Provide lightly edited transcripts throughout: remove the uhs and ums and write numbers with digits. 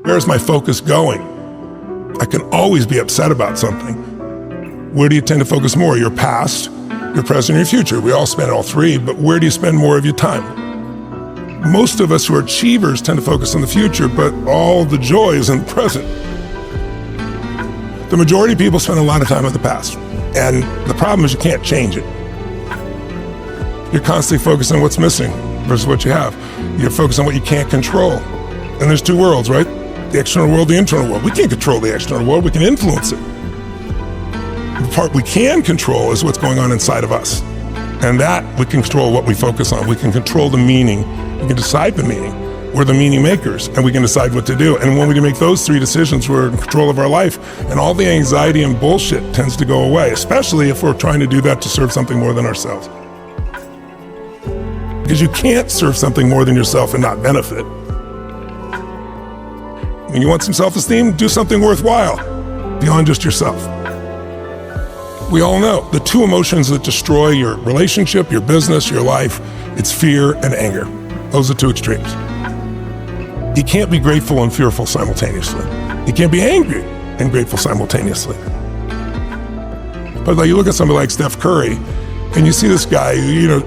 Where's my focus going? I can always be upset about something. Where do you tend to focus more? Your past, your present, or your future? We all spend all three, but where do you spend more of your time? Most of us who are achievers tend to focus on the future, but all the joy is in the present. The majority of people spend a lot of time on the past, and the problem is you can't change it. You're constantly focused on what's missing versus what you have. You're focused on what you can't control. And there's two worlds, right? The external world, the internal world. We can't control the external world, we can influence it. The part we can control is what's going on inside of us. And that, we can control what we focus on. We can control the meaning. We can decide the meaning. We're the meaning makers, and we can decide what to do. And when we can make those three decisions, we're in control of our life, and all the anxiety and bullshit tends to go away, especially if we're trying to do that to serve something more than ourselves. Because you can't serve something more than yourself and not benefit. When you want some self-esteem, do something worthwhile beyond just yourself. We all know the two emotions that destroy your relationship, your business, your life, it's fear and anger. Those are two extremes. You can't be grateful and fearful simultaneously. You can't be angry and grateful simultaneously. But like you look at somebody like Steph Curry, and you see this guy,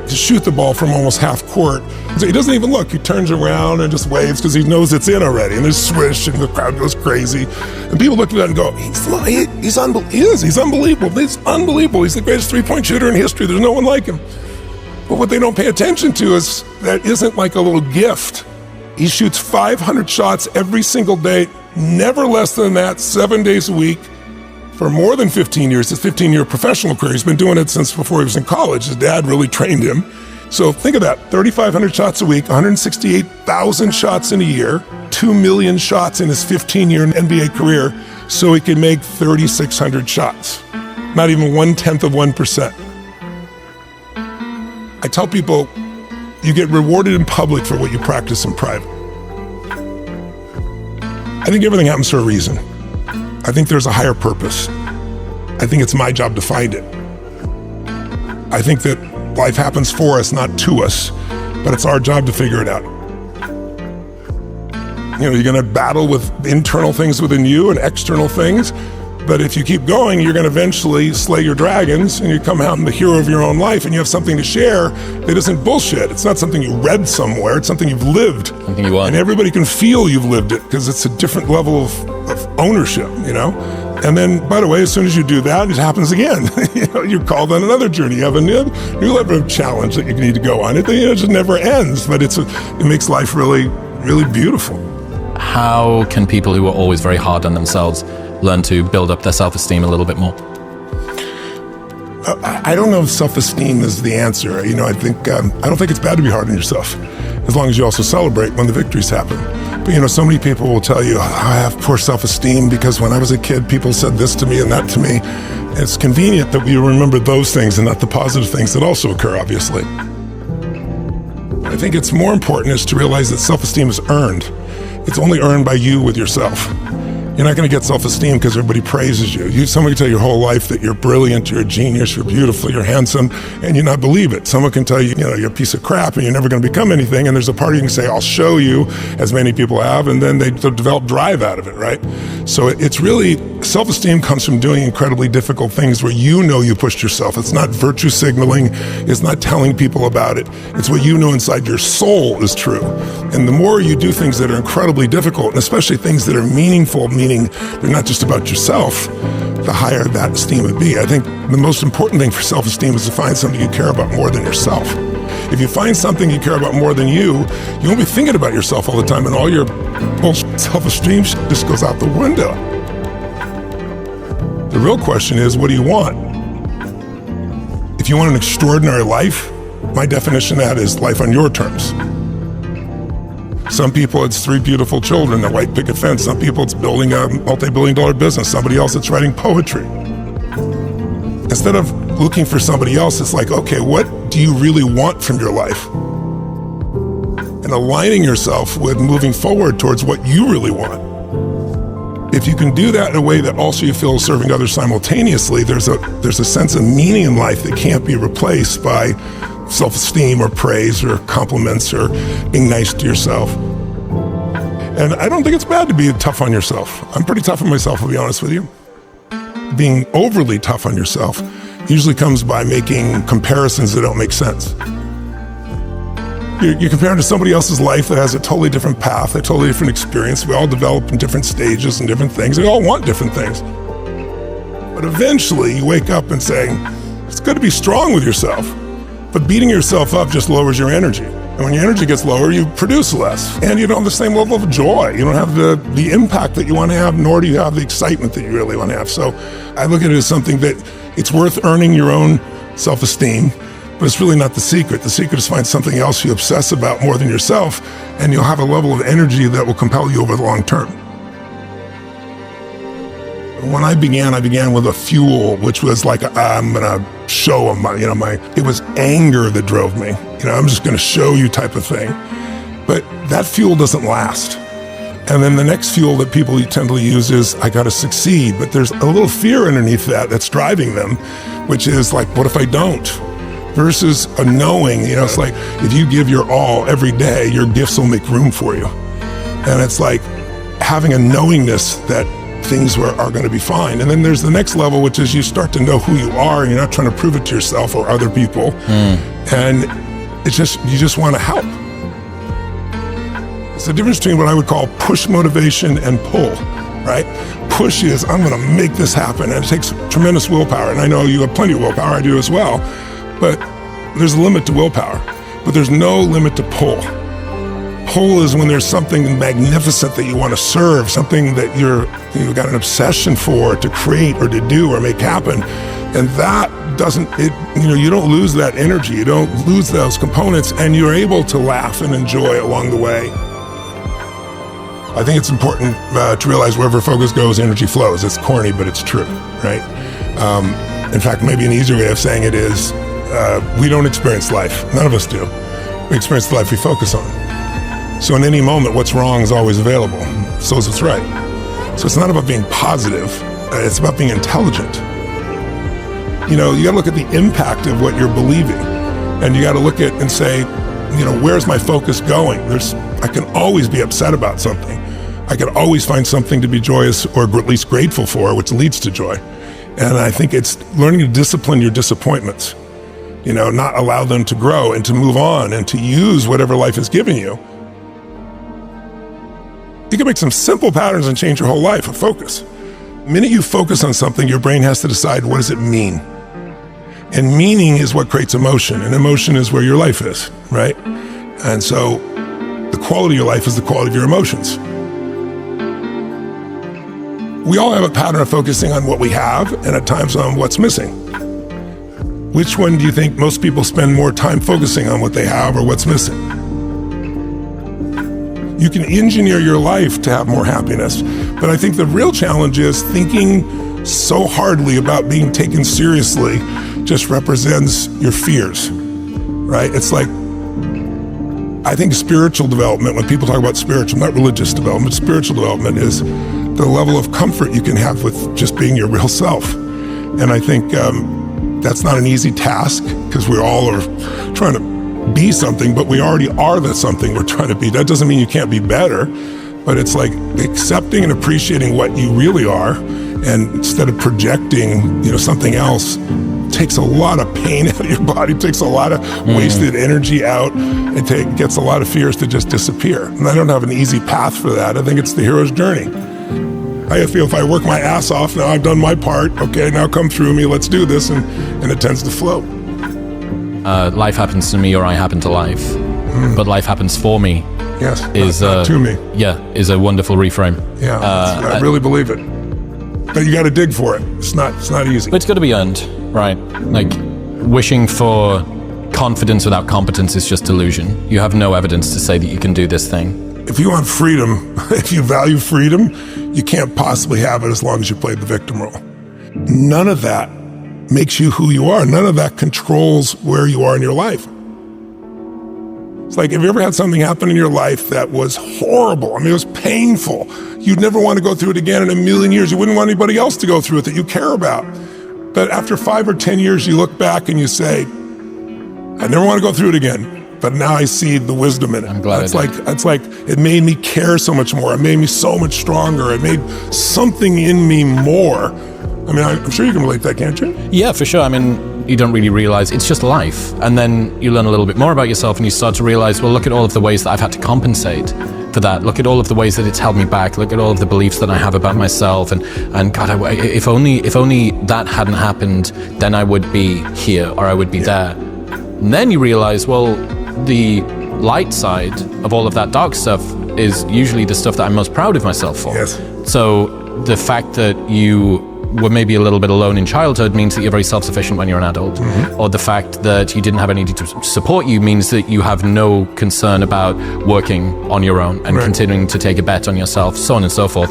shoot the ball from almost half court. So he doesn't even look. He turns around and just waves because he knows it's in already. And there's swish, and the crowd goes crazy. And people look at that and go, he's unbelievable. He's unbelievable. He's unbelievable. He's the greatest three-point shooter in history. There's no one like him. But what they don't pay attention to is that isn't like a little gift. He shoots 500 shots every single day, never less than that, 7 days a week, for more than 15 years. His 15-year professional career. He's been doing it since before he was in college. His dad really trained him. So think of that, 3,500 shots a week, 168,000 shots in a year, 2 million shots in his 15-year NBA career, so he can make 3,600 shots. Not even 1/10 of 1%. I tell people, you get rewarded in public for what you practice in private. I think everything happens for a reason. I think there's a higher purpose. I think it's my job to find it. I think that life happens for us, not to us, but it's our job to figure it out. You're gonna battle with internal things within you and external things, but if you keep going, you're gonna eventually slay your dragons and you come out and the hero of your own life, and you have something to share that isn't bullshit. It's not something you read somewhere, it's something you've lived. Something you want. And everybody can feel you've lived it because it's a different level of ownership, And then, by the way, as soon as you do that, it happens again. You're called on another journey. You have a new level of challenge that you need to go on. It just never ends, but it makes life really, really beautiful. How can people who are always very hard on themselves learn to build up their self-esteem a little bit more? I don't know if self-esteem is the answer. I don't think it's bad to be hard on yourself, as long as you also celebrate when the victories happen. But so many people will tell you, I have poor self-esteem because when I was a kid, people said this to me and that to me. It's convenient that we remember those things and not the positive things that also occur, obviously. I think it's more important is to realize that self-esteem is earned. It's only earned by you with yourself. You're not going to get self-esteem because everybody praises you. Someone can tell you your whole life that you're brilliant, you're a genius, you're beautiful, you're handsome, and you not believe it. Someone can tell you, you're a piece of crap and you're never going to become anything, and there's a part of you can say, I'll show you, as many people have, and then they develop drive out of it, right? So it's really, self-esteem comes from doing incredibly difficult things where you pushed yourself. It's not virtue signaling, it's not telling people about it. It's what you know inside your soul is true. And the more you do things that are incredibly difficult, and especially things that are meaningful, meaning they're not just about yourself, the higher that esteem would be. I think the most important thing for self-esteem is to find something you care about more than yourself. If you find something you care about more than you won't be thinking about yourself all the time, and all your bullshit self-esteem just goes out the window. The real question is, what do you want? If you want an extraordinary life, my definition of that is life on your terms. Some people, it's 3 beautiful children, a white picket fence. Some people, it's building a multi-billion-dollar business. Somebody else, it's writing poetry. Instead of looking for somebody else, it's like, okay, what do you really want from your life? And aligning yourself with moving forward towards what you really want. If you can do that in a way that also you feel is serving others simultaneously, there's a sense of meaning in life that can't be replaced by self-esteem or praise or compliments or being nice to yourself. And I don't think it's bad to be tough on yourself. I'm pretty tough on myself, I'll be honest with you. Being overly tough on yourself usually comes by making comparisons that don't make sense. You're comparing to somebody else's life that has a totally different path, a totally different experience. We all develop in different stages and different things. We all want different things. But eventually you wake up and say, it's good to be strong with yourself, but beating yourself up just lowers your energy. And when your energy gets lower, you produce less. And you don't have the same level of joy. You don't have the impact that you want to have, nor do you have the excitement that you really want to have. So I look at it as something that it's worth earning your own self-esteem, but it's really not the secret. The secret is find something else you obsess about more than yourself, and you'll have a level of energy that will compel you over the long term. When I began with a fuel, which was like, I'm gonna show them it was anger that drove me. I'm just gonna show you type of thing. But that fuel doesn't last. And then the next fuel that people tend to use is, I gotta succeed. But there's a little fear underneath that's driving them, which is like, what if I don't? Versus a knowing, it's like, if you give your all every day, your gifts will make room for you. And it's like having a knowingness that things are going to be fine. And then there's the next level, which is you start to know who you are, and you're not trying to prove it to yourself or other people. And it's just, you just want to help. It's the difference between what I would call push motivation and pull, right? Push is, I'm going to make this happen. And it takes tremendous willpower. And I know you have plenty of willpower, I do as well. But there's a limit to willpower, but there's no limit to pull. Pull is when there's something magnificent that you want to serve, something that you've got an obsession for, to create or to do or make happen. And that you don't lose that energy, you don't lose those components, and you're able to laugh and enjoy along the way. I think it's important to realize wherever focus goes, energy flows. It's corny, but it's true, right? In fact, maybe an easier way of saying it is, we don't experience life. None of us do. We experience the life we focus on. So in any moment, what's wrong is always available. So is what's right. So it's not about being positive. It's about being intelligent. You got to look at the impact of what you're believing. And you got to look at and say, where's my focus going? I can always be upset about something. I can always find something to be joyous or at least grateful for, which leads to joy. And I think it's learning to discipline your disappointments, not allow them to grow and to move on and to use whatever life has given you. You can make some simple patterns and change your whole life with focus. The minute you focus on something, your brain has to decide, what does it mean? And meaning is what creates emotion, and emotion is where your life is, right? And so the quality of your life is the quality of your emotions. We all have a pattern of focusing on what we have and at times on what's missing. Which one do you think most people spend more time focusing on, what they have or what's missing? You can engineer your life to have more happiness, but I think the real challenge is thinking so hardly about being taken seriously just represents your fears, right? It's like, I think spiritual development, when people talk about spiritual, not religious development, spiritual development is the level of comfort you can have with just being your real self. And I think that's not an easy task, because we all are trying to be something, but we already are the something we're trying to be. That doesn't mean you can't be better, but it's like accepting and appreciating what you really are, and instead of projecting, something else, takes a lot of pain out of your body, takes a lot of wasted energy out, it gets a lot of fears to just disappear. And I don't have an easy path for that. I think it's the hero's journey. I feel if I work my ass off, now I've done my part, okay, now come through me, let's do this, and it tends to flow. Life happens to me, or I happen to life. But life happens for me. Yes, not to me. Yeah, is a wonderful reframe. Yeah, I really believe it. But you got to dig for it. It's not easy. But it's got to be earned, right? Like, wishing for confidence without competence is just delusion. You have no evidence to say that you can do this thing. If you want freedom, if you value freedom, you can't possibly have it as long as you play the victim role. None of that makes you who you are. None of that controls where you are in your life. It's like, have you ever had something happen in your life that was horrible? I mean, it was painful. You'd never want to go through it again in a million years. You wouldn't want anybody else to go through it that you care about. But after 5 or 10 years, you look back and you say, I never want to go through it again. but now I see the wisdom in it. I'm glad It's like it made me care so much more. It made me so much stronger. It made something in me more. I mean, I'm sure you can relate to that, can't you? Yeah, for sure. I mean, you don't really realize it's just life. And then you learn a little bit more about yourself and you start to realize, well, look at all of the ways that I've had to compensate for that. Look at all of the ways that it's held me back. Look at all of the beliefs that I have about myself. And God, if only that hadn't happened, then I would be here or I would be there. And then you realize, well, the light side of all of that dark stuff is usually the stuff that I'm most proud of myself for. Yes. So the fact that you were maybe a little bit alone in childhood means that you're very self-sufficient when you're an adult. Or the fact that you didn't have anybody to support you means that you have no concern about working on your own and continuing to take a bet on yourself, so on and so forth.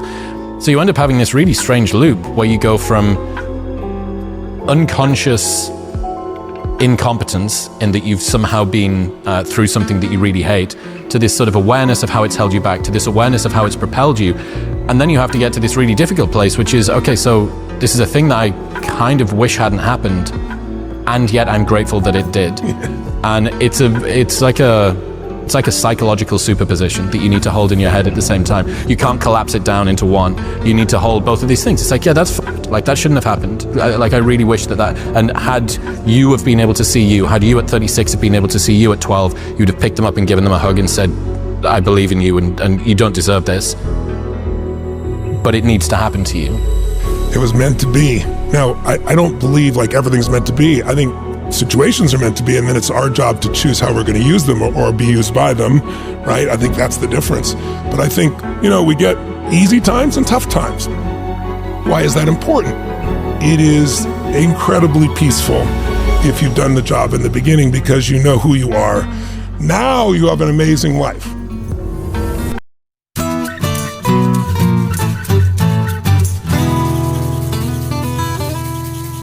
So you end up having this really strange loop where you go from unconscious incompetence in that you've somehow been through something that you really hate, to this sort of awareness of how it's held you back, to this awareness of how it's propelled you. And then you have to get to this really difficult place, which is, okay, so this is a thing that I kind of wish hadn't happened, and yet I'm grateful that it did. And it's like a psychological superposition that you need to hold in your head at the same time. You can't collapse it down into one. You need to hold both of these things. It's like, yeah, that's like that shouldn't have happened. I really wish that. And had you have been able to see you, had you at 36 have been able to see you at 12, you'd have picked them up and given them a hug and said, I believe in you and you don't deserve this. But it needs to happen to you. It was meant to be. Now, I don't believe like everything's meant to be. I think situations are meant to be, and then it's our job to choose how we're going to use them or be used by them, right? I think that's the difference. But I think, we get easy times and tough times. Why is that important? It is incredibly peaceful if you've done the job in the beginning because you know who you are. Now you have an amazing life.